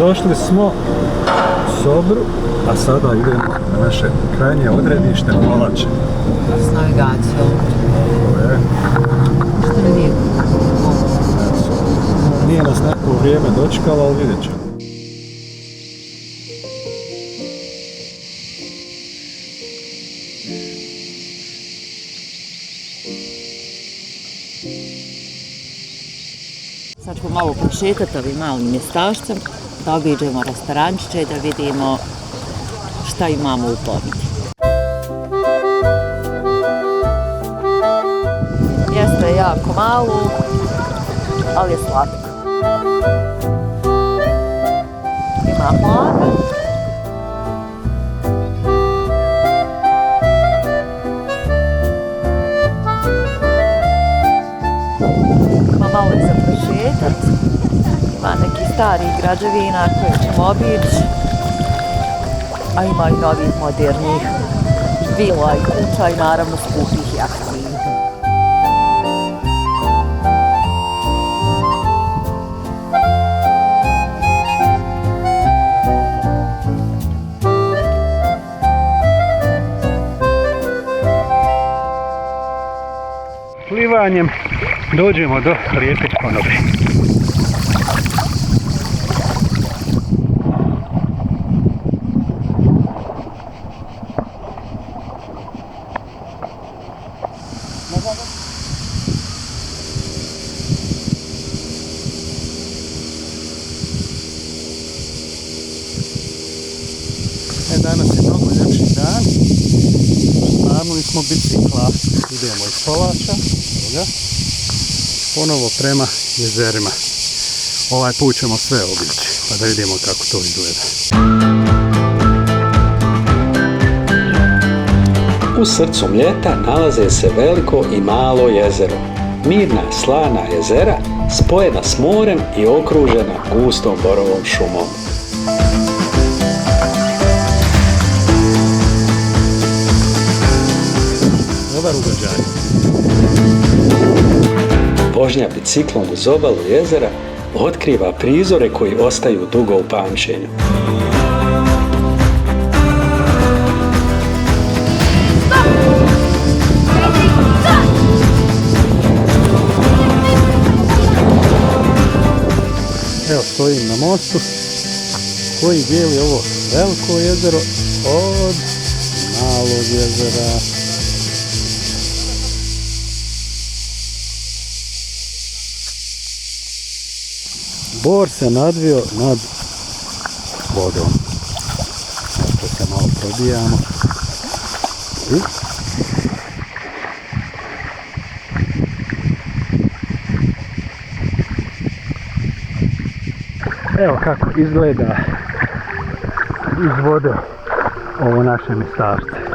Došli smo u Sobru, a sada idemo na naše krajnje odredište Polače. S navigacijom. Ovo je. Što ne vidim? Nije nas neko vrijeme dočekalo, ali vidjet ćemo. Sad ćemo malo prošetati ovim malim mjestašcem, da obiđemo restorančiće i da vidimo šta imamo u ponudi. Mjesto je jako malo, ali je slatko. Ima hlada. Ima malo i za prošetat. Ima neki starih građevina koje ćemo obići. A ima i novih modernih vila i kuća i naravno skupih jahti. Plivanjem dođemo do Lijepe Konobe. Danas je mnogo ljepši dan. Smarnuli smo bicikla. Idemo iz Polača, ponovo prema jezerima. Ovaj put ćemo sve obići, pa da vidimo kako to izgleda. U srcu Mljeta nalaze se veliko i malo jezero. Mirna, slana jezera spojena s morem i okružena gustom borovom šumom. Dobar ugođaj. Vožnja biciklom uz obalu jezera otkriva prizore koji ostaju dugo u pamćenju. Evo stojim na mostu koji dijeli ovo veliko jezero od malog jezera. Bor se nadvio nad vodom. Evo se malo probijamo. Evo kako izgleda iz vode ovo naše mjestašce.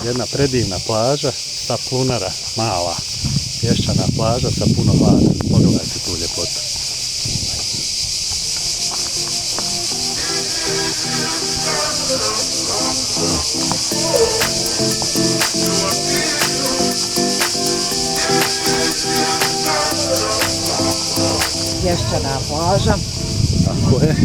Jedna predivna plaža, ta plunara, mala, pješčana plaža sa puno vlaga. Pogledajte tu ljepotu. Pješčana plaža. Tako je.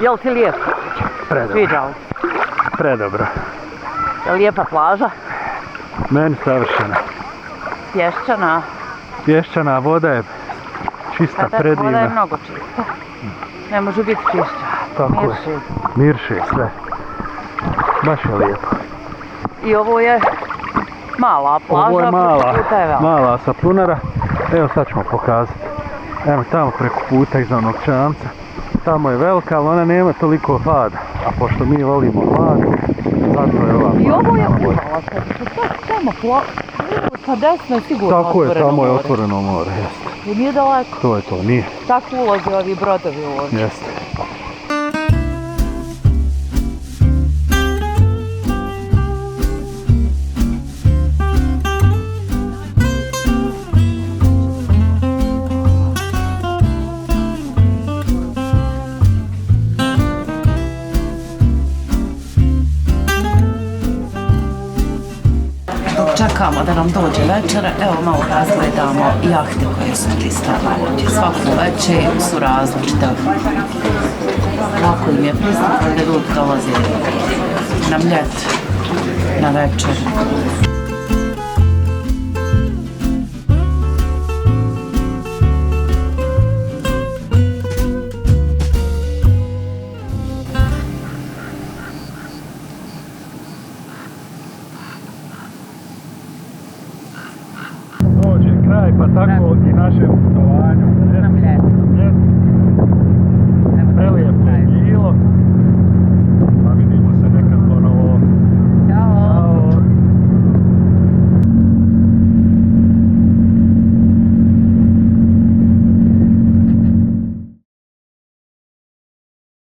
Jel ti lijepo? Predobro. Sviđa li? Predobro. Je lijepa plaža? Meni savršena. Pješčana. Pješčana voda je čista, predivna. Voda je mnogo čista. Ne može biti čišća. Tako je. Mirši sve. Baš je lijepo. I ovo je Mala plaža, Ovo je mala, puta je velika. mala sapunara. Evo sad ćemo pokazati. Evo tamo preko puta iza onog čamca. Tamo je velika, ali ona nema toliko hlada. A pošto mi volimo hlad, zato je ova I ovo je nama bolja. uvala, tamo pa desno je sigurno Tako je, otvoreno tamo je more. otvoreno more, jeste. I nije daleko, To je to, nije, tako ulaze ovi brodovi ovdje. jeste. Dok čekamo da nam dođe večera, evo malo razgledamo jahte koje su pristale ovdje. Svaku večer su različite. Lako im je pristati da ljudi dolaze na mljet, na večer. Dođe kraj, pa tako i našem putovanju. Na mljet.